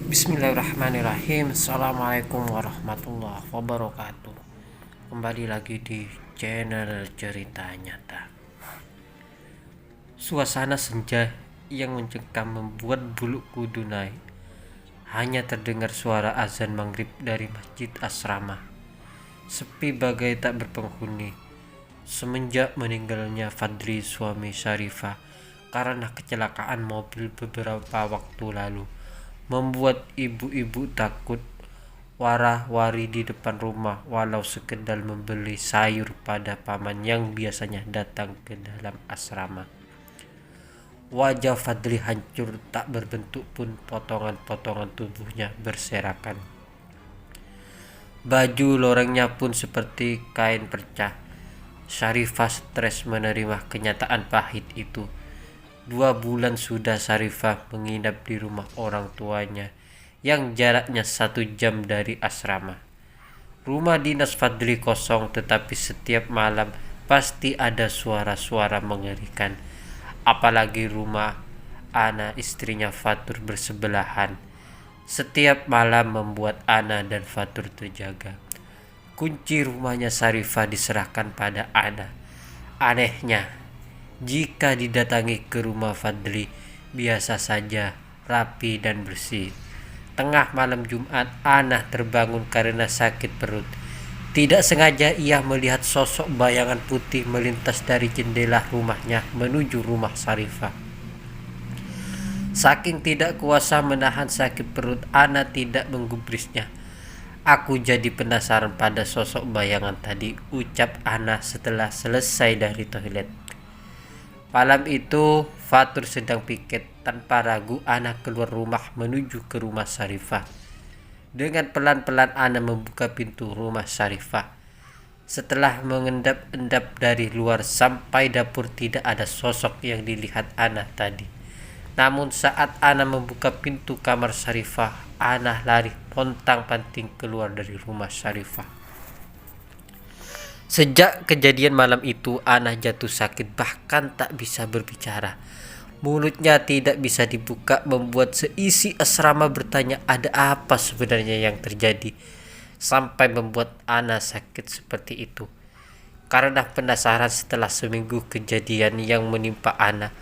Bismillahirrahmanirrahim. Assalamualaikum warahmatullahi wabarakatuh. Kembali lagi di channel cerita nyata. Suasana senja yang mencekam membuat bulu kudu naik. Hanya terdengar suara azan maghrib dari masjid asrama. Sepi bagai tak berpenghuni. Semenjak meninggalnya Fadli, suami Syarifah, karena kecelakaan mobil beberapa waktu lalu, membuat ibu-ibu takut wara-wari di depan rumah walau sekedar membeli sayur pada paman yang biasanya datang ke dalam asrama. Wajah Fadli hancur tak berbentuk pun, potongan-potongan tubuhnya berserakan. Baju lorengnya pun seperti kain pecah. Syarifah stres menerima kenyataan pahit itu. 2 bulan sudah Syarifah menginap di rumah orang tuanya yang jaraknya 1 jam dari asrama. Rumah dinas Fadli kosong, tetapi setiap malam pasti ada suara-suara mengerikan. Apalagi rumah Ana istrinya Fatur bersebelahan. Setiap malam membuat Ana dan Fatur terjaga. Kunci rumahnya Syarifah diserahkan pada Ana. Anehnya, jika didatangi ke rumah Fadli, biasa saja, rapi dan bersih. Tengah malam Jumat, Ana terbangun karena sakit perut. Tidak sengaja ia melihat sosok bayangan putih melintas dari jendela rumahnya menuju rumah Syarifah. Saking tidak kuasa menahan sakit perut, Ana tidak menggubrisnya. Aku jadi penasaran pada sosok bayangan tadi, ucap Ana setelah selesai dari toilet. Malam itu Fatur sedang piket. Tanpa ragu Ana keluar rumah menuju ke rumah Syarifah. Dengan pelan-pelan Ana membuka pintu rumah Syarifah. Setelah mengendap-endap dari luar sampai dapur, tidak ada sosok yang dilihat Ana tadi. Namun saat Ana membuka pintu kamar Syarifah, Ana lari pontang-panting keluar dari rumah Syarifah. Sejak kejadian malam itu, Ana jatuh sakit, bahkan tak bisa berbicara. Mulutnya tidak bisa dibuka, membuat seisi asrama bertanya ada apa sebenarnya yang terjadi, sampai membuat Ana sakit seperti itu. Karena penasaran setelah seminggu kejadian yang menimpa Ana,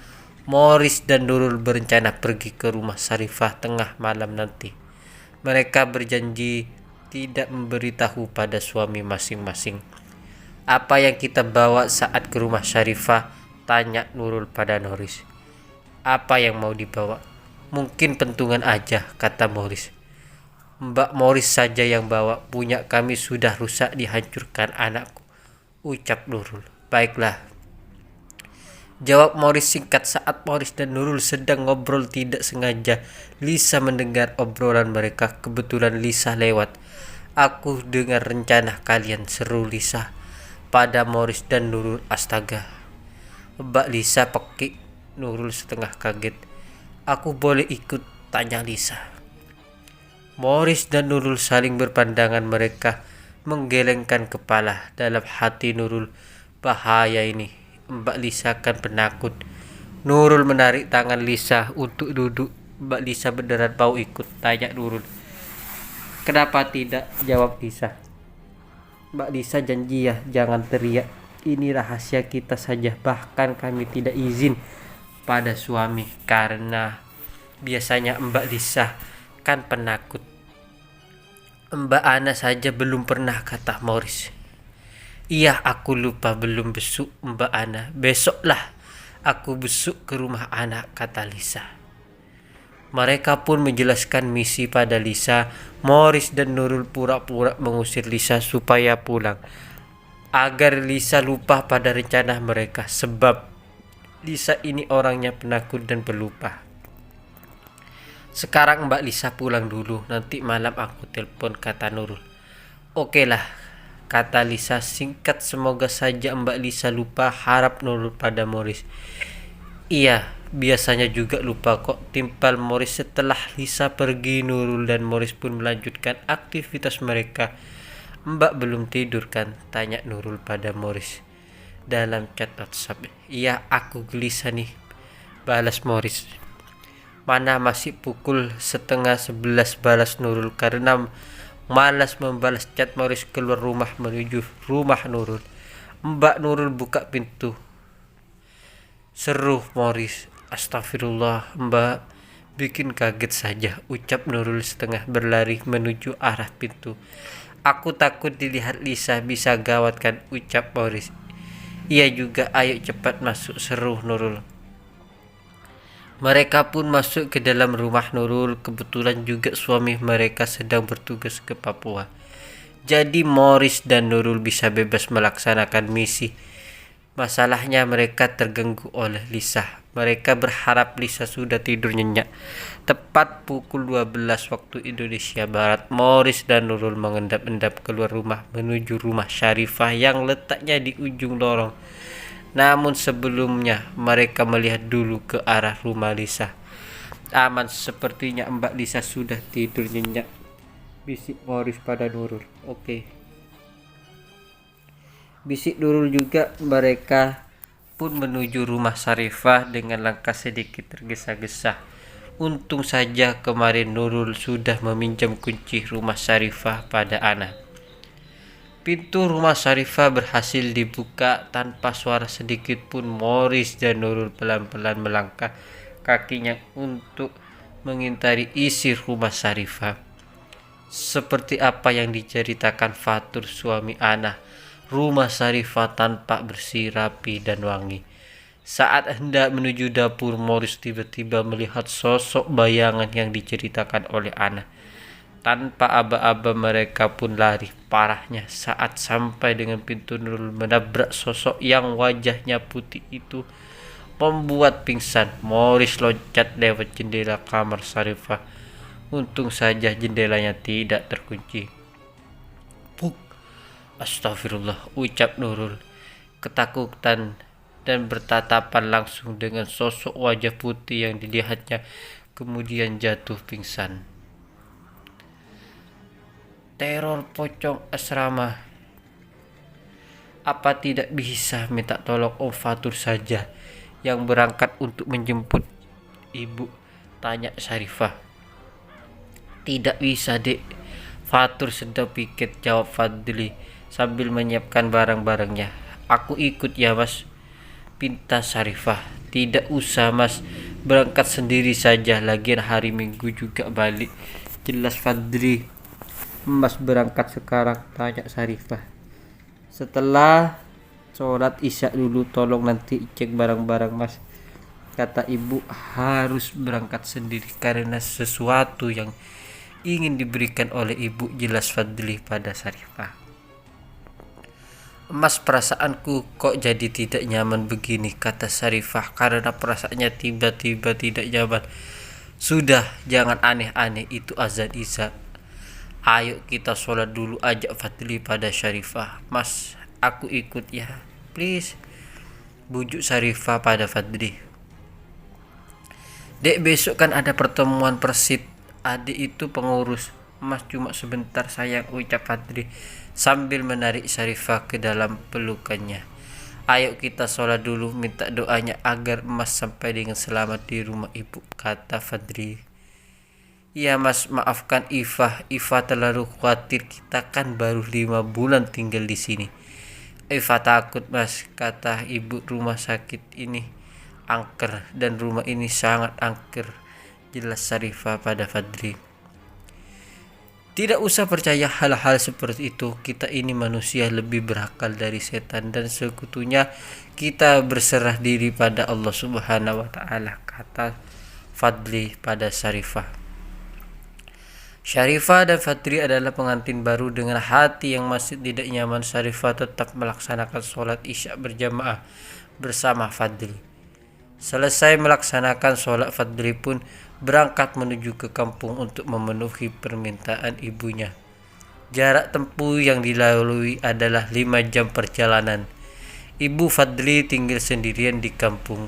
Morris dan Nurul berencana pergi ke rumah Syarifah tengah malam nanti. Mereka berjanji tidak memberitahu pada suami masing-masing. Apa yang kita bawa saat ke rumah Syarifah? Tanya Nurul pada Morris. Apa yang mau dibawa? Mungkin pentungan aja, kata Morris. Mbak Morris saja yang bawa, punya kami sudah rusak dihancurkan anakku, ucap Nurul. Baiklah, jawab Morris singkat. Saat Morris dan Nurul sedang ngobrol, tidak sengaja Lisa mendengar obrolan mereka. Kebetulan Lisa lewat. Aku dengar rencana kalian, seru Lisa pada Morris dan Nurul. Astaga, Mbak Lisa, pekik Nurul setengah kaget. Aku boleh ikut? Tanya Lisa. Morris dan Nurul saling berpandangan, mereka menggelengkan kepala. Dalam hati Nurul, bahaya ini, Mbak Lisa kan penakut. Nurul menarik tangan Lisa untuk duduk. Mbak Lisa beneran mau ikut? Tanya Nurul. Kenapa tidak? Jawab Lisa. Mbak Lisa janji ya, jangan teriak. Ini rahasia kita saja. Bahkan kami tidak izin pada suami karena biasanya Mbak Lisa kan penakut. Mbak Ana saja belum pernah, kata Morris. Iya, aku lupa belum besuk Mbak Ana. Besoklah aku besuk ke rumah anak, kata Lisa. Mereka pun menjelaskan misi pada Lisa. Morris dan Nurul pura-pura mengusir Lisa supaya pulang, agar Lisa lupa pada rencana mereka. Sebab Lisa ini orangnya penakut dan pelupa. Sekarang Mbak Lisa pulang dulu, nanti malam aku telepon, kata Nurul. Oke lah, kata Lisa singkat. Semoga saja Mbak Lisa lupa, harap Nurul pada Morris. Iya, biasanya juga lupa kok, timpal Morris. Setelah Lisa pergi, Nurul dan Morris pun melanjutkan aktivitas mereka. Mbak belum tidur kan? Tanya Nurul pada Morris dalam chat WhatsApp. Iya, aku gelisah nih, balas Morris. Mana masih pukul setengah 11, balas Nurul. Karena malas membalas chat, Morris keluar rumah menuju rumah Nurul. Mbak Nurul buka pintu. Seru Morris. Astagfirullah mbak, bikin kaget saja, ucap Nurul setengah berlari menuju arah pintu. Aku takut dilihat Lisa, bisa gawat kan, ucap Morris. Iya juga, ayo cepat masuk, seru Nurul. Mereka pun masuk ke dalam rumah Nurul. Kebetulan juga suami mereka sedang bertugas ke Papua. Jadi Morris dan Nurul bisa bebas melaksanakan misi. Masalahnya mereka terganggu oleh Lisa. Mereka berharap Lisa sudah tidur nyenyak. Tepat pukul 12 waktu Indonesia Barat, Morris dan Nurul mengendap-endap keluar rumah menuju rumah Syarifah yang letaknya di ujung lorong. Namun sebelumnya mereka melihat dulu ke arah rumah Lisa. Aman, sepertinya Mbak Lisa sudah tidur nyenyak, bisik Morris pada Nurul. Oke. Bisik Nurul juga. Mereka pun menuju rumah Syarifah dengan langkah sedikit tergesa-gesa. Untung saja kemarin Nurul sudah meminjam kunci rumah Syarifah pada Ana. Pintu rumah Syarifah berhasil dibuka tanpa suara sedikit pun. Morris dan Nurul pelan-pelan melangkah kakinya untuk mengintari isi rumah Syarifah. Seperti apa yang diceritakan Fatur suami Ana, rumah Syarifah tampak bersih, rapi dan wangi. Saat hendak menuju dapur, Morris tiba-tiba melihat sosok bayangan yang diceritakan oleh Ana. Tanpa aba-aba mereka pun lari. Parahnya saat sampai dengan pintu, Nurul menabrak sosok yang wajahnya putih itu, membuat pingsan. Morris loncat lewat jendela kamar Syarifah. Untung saja jendelanya tidak terkunci. Puk! Astagfirullah, ucap Nurul ketakutan dan bertatapan langsung dengan sosok wajah putih yang dilihatnya, kemudian jatuh pingsan. Teror pocong asrama. Apa tidak bisa minta tolong Om Fatur saja yang berangkat untuk menjemput ibu, tanya Syarifah. Tidak bisa dek, Fatur sedang piket, jawab Fadli sambil menyiapkan barang-barangnya. Aku ikut ya mas, pinta Syarifah. Tidak usah mas, berangkat sendiri saja, lagian hari Minggu juga balik. Jelas Fadli. Mas berangkat sekarang, tanya Syarifah. Setelah sholat isya dulu, tolong nanti cek barang-barang mas, kata ibu. Harus berangkat sendiri karena sesuatu yang ingin diberikan oleh ibu, jelas Fadli pada Syarifah. Mas, perasaanku kok jadi tidak nyaman begini, kata Syarifah, karena perasaannya tiba-tiba tidak nyaman. Sudah, jangan aneh-aneh, itu azan isya. Ayo kita sholat dulu, ajak Fadli pada Syarifah. Mas, aku ikut ya, please, bujuk Syarifah pada Fadli. Dek, besok kan ada pertemuan persit, adik itu pengurus. Mas, cuma sebentar sayang, ucap Fadli sambil menarik Syarifah ke dalam pelukannya. Ayo kita sholat dulu, minta doanya agar Mas sampai dengan selamat di rumah ibu, kata Fadli. Ya mas, maafkan Iva terlalu khawatir, kita kan baru 5 bulan tinggal di sini. Iva takut mas, kata ibu, rumah sakit ini angker dan rumah ini sangat angker, jelas Syarifah pada Fadli. Tidak usah percaya hal-hal seperti itu, kita ini manusia lebih berakal dari setan dan sekutunya kita berserah diri pada Allah Subhanahu wa Ta'ala, kata Fadli pada Syarifah. Syarifah dan Fadli adalah pengantin baru. Dengan hati yang masih tidak nyaman, Syarifah tetap melaksanakan sholat isya berjamaah bersama Fadli. Selesai melaksanakan sholat, Fadli pun berangkat menuju ke kampung untuk memenuhi permintaan ibunya. Jarak tempuh yang dilalui adalah 5 jam perjalanan. Ibu Fadli tinggal sendirian di kampung,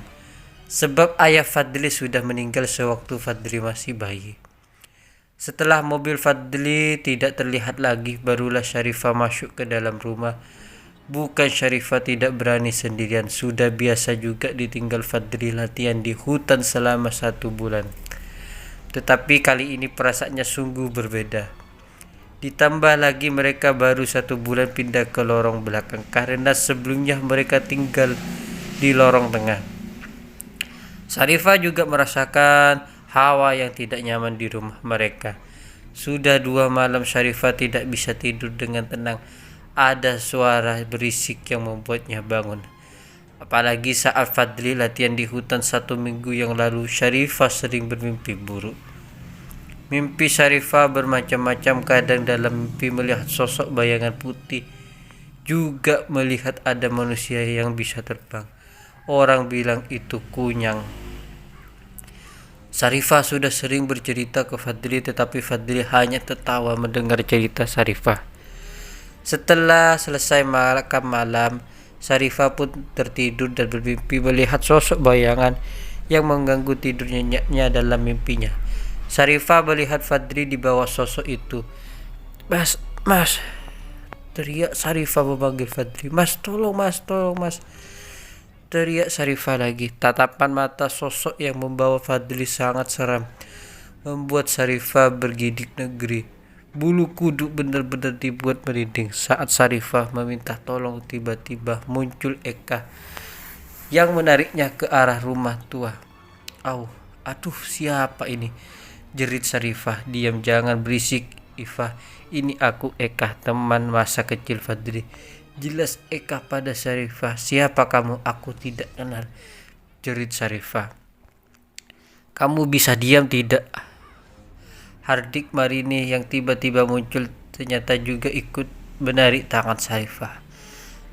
sebab ayah Fadli sudah meninggal sewaktu Fadli masih bayi. Setelah mobil Fadli tidak terlihat lagi, barulah Syarifah masuk ke dalam rumah. Bukan Syarifah tidak berani sendirian, sudah biasa juga ditinggal Fadli latihan di hutan selama 1 bulan. Tetapi kali ini perasaannya sungguh berbeda. Ditambah lagi mereka baru 1 bulan pindah ke lorong belakang karena sebelumnya mereka tinggal di lorong tengah. Sarifah juga merasakan hawa yang tidak nyaman di rumah mereka. Sudah 2 malam Sarifah tidak bisa tidur dengan tenang. Ada suara berisik yang membuatnya bangun. Apalagi saat Fadli latihan di hutan 1 minggu yang lalu, Sarifah sering bermimpi buruk. Mimpi Sarifah bermacam-macam, kadang dalam mimpi melihat sosok bayangan putih, juga melihat ada manusia yang bisa terbang. Orang bilang itu kunyang. Sarifah sudah sering bercerita ke Fadli, tetapi Fadli hanya tertawa mendengar cerita Sarifah. Setelah selesai makan malam, Sarifah pun tertidur dan bermimpi melihat sosok bayangan yang mengganggu tidurnya dalam mimpinya. Sarifah melihat Fadli di bawah sosok itu. Mas, mas, teriak Sarifah memanggil Fadli. Mas, tolong mas, tolong mas, teriak Sarifah lagi. Tatapan mata sosok yang membawa Fadli sangat seram, membuat Sarifah bergidik negeri. Bulu kuduk benar-benar dibuat merinding. Saat Sarifah meminta tolong, tiba-tiba muncul Eka yang menariknya ke arah rumah tua. Aduh, siapa ini? Jerit Sarifah. Diam, jangan berisik, Iva. Ini aku, Eka, teman masa kecil Fadli. Jelas Eka pada Sarifah. Siapa kamu? Aku tidak kenal, jerit Sarifah. Kamu bisa diam tidak? Hardik Marini yang tiba-tiba muncul ternyata juga ikut menarik tangan Sarifah.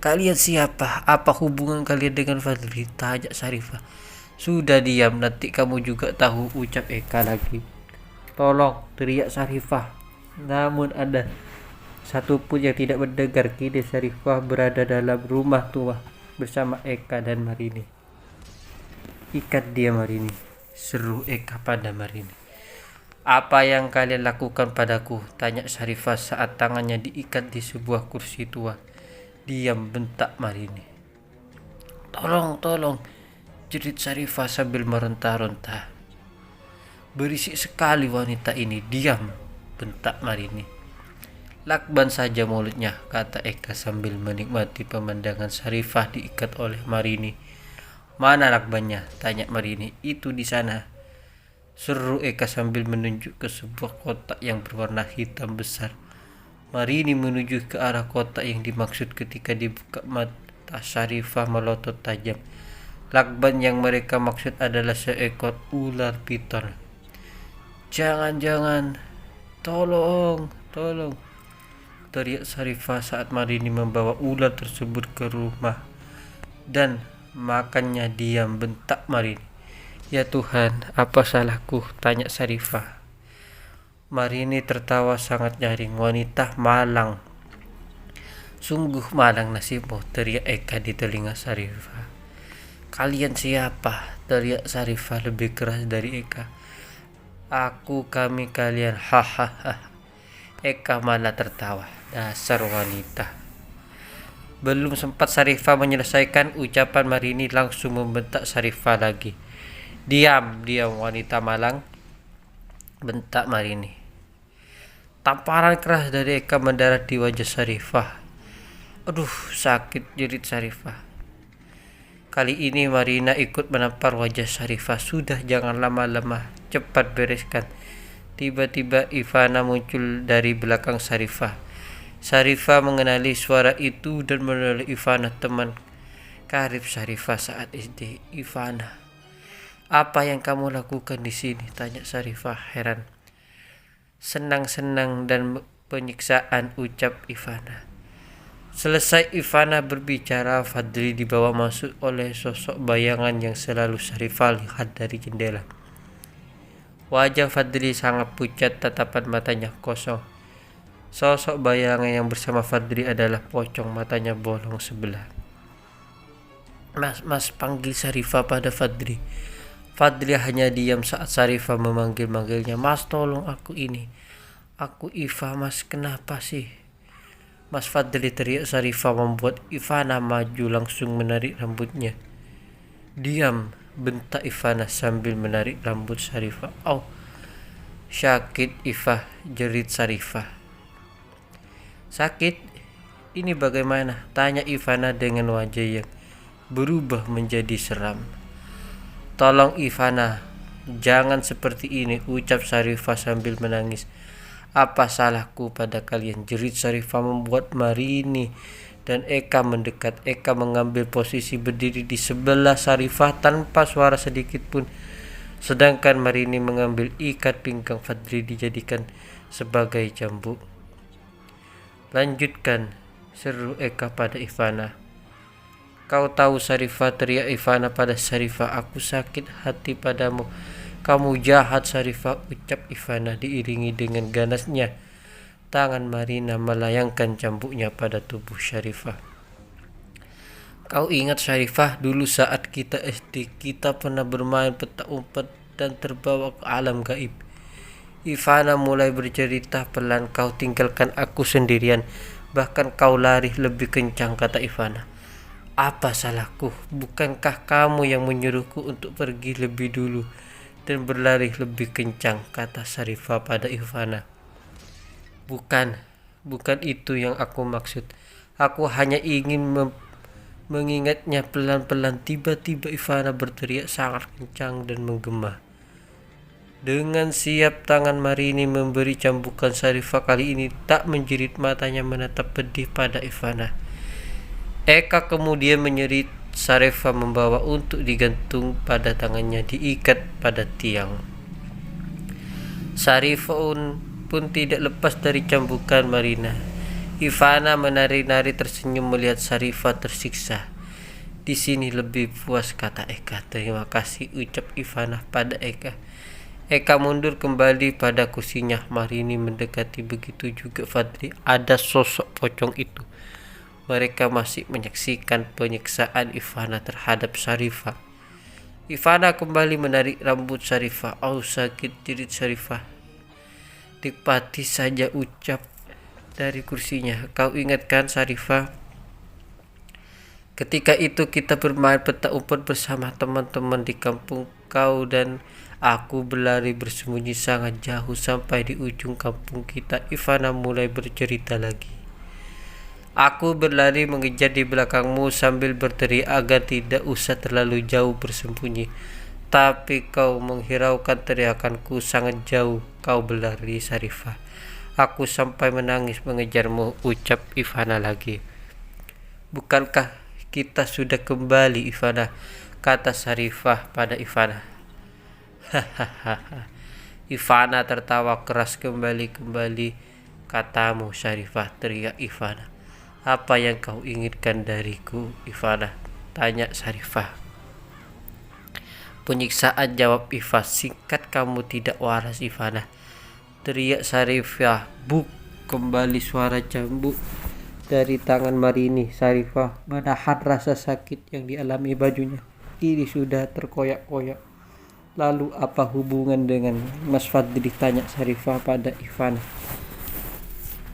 Kalian siapa? Apa hubungan kalian dengan Fadli? Tanya Sarifah. Sudah diam, nanti kamu juga tahu, ucap Eka lagi. Tolong, teriak Sarifah. Namun ada satupun yang tidak mendengar. Kini Sarifah berada dalam rumah tua bersama Eka dan Marini. Ikat dia, Marini, seru Eka pada Marini. Apa yang kalian lakukan padaku? Tanya Sarifah saat tangannya diikat di sebuah kursi tua. Diam, bentak Marini. Tolong, jerit Sarifah sambil meronta-ronta. Berisik sekali wanita ini. Diam, bentak Marini. Lakban saja mulutnya, kata Eka sambil menikmati pemandangan Sarifah diikat oleh Marini. Mana lakbannya? Tanya Marini. Itu di sana, seru Eka sambil menunjuk ke sebuah kotak yang berwarna hitam besar. Marini menuju ke arah kotak yang dimaksud. Ketika dibuka, mata Sarifah melotot tajam. Lakban yang mereka maksud adalah seekor ular piton. Jangan, tolong, teriak Sarifah saat Marini membawa ular tersebut ke rumah dan makannya. Diam, bentak Marini. Ya Tuhan, apa salahku? Tanya Sarifah. Marini tertawa sangat nyaring. Wanita malang. Sungguh malang nasibmu, teriak Eka di telinga Sarifah. Kalian siapa? Teriak Sarifah lebih keras dari Eka. Aku, kami, kalian. Hahaha. Eka malah tertawa. Dasar wanita. Belum sempat Sarifah menyelesaikan ucapan, Marini langsung membentak Sarifah lagi. Diam, wanita malang, bentak Marini. Tamparan keras dari Eka mendarat di wajah Sarifah. Aduh, sakit, jerit Sarifah. Kali ini Marina ikut menampar wajah Sarifah. Sudah, jangan lama-lama, cepat bereskan. Tiba-tiba Ivana muncul dari belakang Sarifah. Sarifah mengenali suara itu dan mengenali Ivana, teman karib Sarifah saat SD. Ivana, apa yang kamu lakukan di sini? Tanya Sarifah heran. Senang-senang dan penyiksaan, ucap Ivana. Selesai Ivana berbicara, Fadli dibawa masuk oleh sosok bayangan yang selalu Sarifah lihat dari jendela. Wajah Fadli sangat pucat, tatapan matanya kosong. Sosok bayangan yang bersama Fadli adalah pocong, matanya bolong sebelah. Mas, panggil Sarifah pada Fadli. Fadli hanya diam saat Sarifah memanggil-manggilnya. Mas, tolong aku ini. Aku Iva, mas, kenapa sih? Mas, Fadli, teriak Sarifah membuat Ivana maju langsung menarik rambutnya. Diam, bentak Ivana sambil menarik rambut Sarifah. Sakit, Ifah, jerit Sarifah. Sakit? Ini bagaimana? Tanya Ivana dengan wajah yang berubah menjadi seram. Tolong Ivana, jangan seperti ini, ucap Sarifah sambil menangis. Apa salahku pada kalian? Jerit Sarifah membuat Marini dan Eka mendekat. Eka mengambil posisi berdiri di sebelah Sarifah tanpa suara sedikit pun. Sedangkan Marini mengambil ikat pinggang Fadli dijadikan sebagai cambuk. Lanjutkan, seru Eka pada Ivana. Kau tahu Sarifah, teriak Ivana pada Sarifah. Aku sakit hati padamu. Kamu jahat Sarifah, ucap Ivana diiringi dengan ganasnya. Tangan Marina melayangkan cambuknya pada tubuh Sarifah. Kau ingat Sarifah, dulu saat kita SD kita pernah bermain petak umpet dan terbawa ke alam gaib. Ivana mulai bercerita pelan. Kau tinggalkan aku sendirian. Bahkan kau lari lebih kencang, kata Ivana. Apa salahku? Bukankah kamu yang menyuruhku untuk pergi lebih dulu dan berlari lebih kencang, kata Sarifah pada Ivana. Bukan itu yang aku maksud. Aku hanya ingin mengingatnya pelan-pelan. Tiba-tiba Ivana berteriak sangat kencang dan menggema. Dengan siap tangan Marini memberi cambukan. Sarifah kali ini tak menjerit, matanya menatap pedih pada Ivana. Eka kemudian menyerit. Sarifah membawa untuk digantung pada tangannya, diikat pada tiang. Sarifah pun tidak lepas dari cambukan Marina. Ivana menari-nari tersenyum melihat Sarifah tersiksa. Di sini lebih puas, kata Eka. Terima kasih, ucap Ivana pada Eka. Eka mundur kembali pada kursinya. Marini mendekati, begitu juga Fadli. Ada sosok pocong itu. Mereka masih menyaksikan penyiksaan Ivana terhadap Sarifah. Ivana kembali menarik rambut Sarifah. Oh sakit, jerit Sarifah. Nikmati saja, ucap dari kursinya. Kau ingatkan Sarifah, ketika itu kita bermain petak umpet bersama teman-teman di kampung. Kau dan aku berlari bersembunyi sangat jauh sampai di ujung kampung kita. Ivana mulai bercerita lagi. Aku berlari mengejar di belakangmu sambil berteriak agar tidak usah terlalu jauh bersembunyi. Tapi kau menghiraukan teriakanku sangat jauh. Kau berlari Sarifah. Aku sampai menangis mengejarmu, ucap Ivana lagi. Bukankah kita sudah kembali, Ivana, kata Sarifah pada Ivana. Hahaha. Ivana tertawa keras. Kembali katamu Sarifah, teriak Ivana. Apa yang kau inginkan dariku, Ivana, tanya Sarifah. Penyiksaan, jawab Ivana. Singkat, kamu tidak waras, Ivana, teriak Sarifah. Buk, kembali suara cambuk dari tangan Marini. Sarifah menahan rasa sakit yang dialami bajunya. Ini sudah terkoyak-koyak. Lalu apa hubungan dengan Mas Fadli, tanya Sarifah pada Ivana.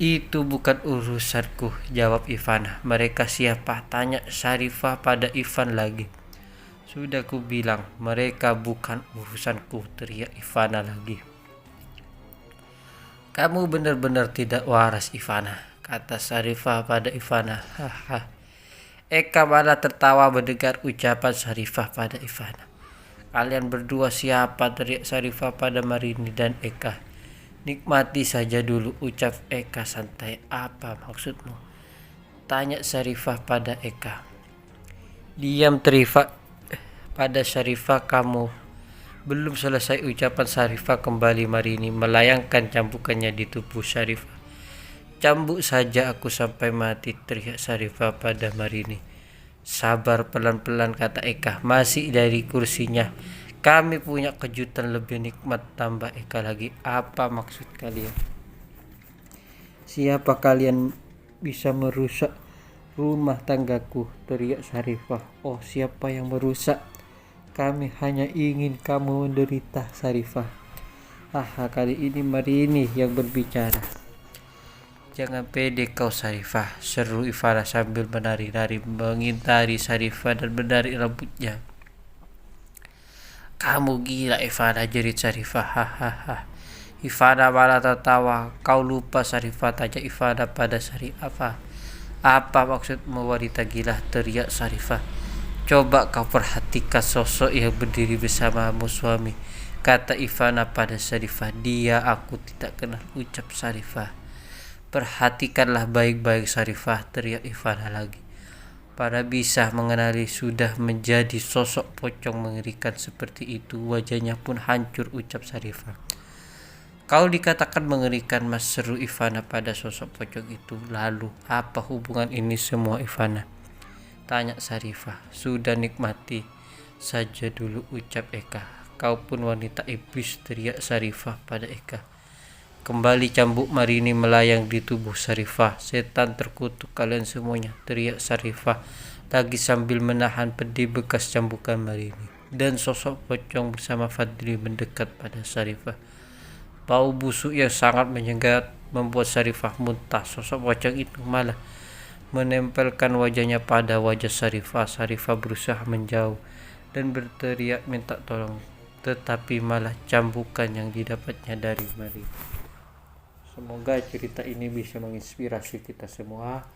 Itu bukan urusanku, jawab Ivana. Mereka siapa, tanya Sarifah pada Ivan lagi. Sudah ku bilang mereka bukan urusanku, teriak Ivana lagi. Kamu benar-benar tidak waras, Ivana, kata Sarifah pada Ivana. Haha. Eka malah tertawa mendengar ucapan Sarifah pada Ivana. Kalian berdua siapa, teriak Sarifah pada Marini dan Eka. Nikmati saja dulu, ucap Eka santai. Apa maksudmu, tanya Sarifah pada Eka. Diam, teriak pada Sarifah. Kamu belum selesai, ucapan Sarifah kembali. Marini melayangkan cambukannya di tubuh Sarifah. Cambuk saja aku sampai mati, teriak Sarifah pada Marini. Sabar, pelan-pelan, kata Eka masih dari kursinya. Kami punya kejutan lebih nikmat, tambah Eka lagi. Apa maksud kalian? Siapa kalian bisa merusak rumah tanggaku, teriak Sarifah. Oh, siapa yang merusak? Kami hanya ingin kamu menderita, Sarifah. Kali ini Marini yang berbicara. Jangan pede kau, Sarifah, seru Ivana sambil menari-nari mengintari Sarifah dan menarik rambutnya. Kamu gila, Ivana, jerit Sarifah. Hahaha. Ivana malah tertawa. Kau lupa Sarifah, tanya Ivana pada Sarifah. Apa maksudmu wanita gila, teriak Sarifah. Coba kau perhatikan sosok yang berdiri bersamamu suami, kata Ivana pada Sarifah. Dia aku tidak kenal, ucap Sarifah. Perhatikanlah baik-baik Sarifah, teriak Ivana lagi. Pada bisa mengenali sudah menjadi sosok pocong mengerikan seperti itu, wajahnya pun hancur, ucap Sarifah. Kau dikatakan mengerikan Mas, seru Ivana pada sosok pocong itu. Lalu apa hubungan ini semua Ivana, tanya Sarifah. Sudah nikmati saja dulu, ucap Eka. Kau pun wanita iblis, teriak Sarifah pada Eka. Kembali cambuk Marini melayang di tubuh Sarifah. Setan terkutuk kalian semuanya, teriak Sarifah lagi sambil menahan pedih bekas cambukan Marini. Dan sosok pocong bersama Fadli mendekat pada Sarifah. Bau busuk yang sangat menyengat membuat Sarifah muntah. Sosok pocong itu malah menempelkan wajahnya pada wajah Sarifah. Sarifah berusaha menjauh dan berteriak minta tolong, tetapi malah cambukan yang didapatnya dari Marini. Semoga cerita ini bisa menginspirasi kita semua.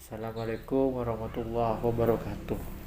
Assalamualaikum warahmatullahi wabarakatuh.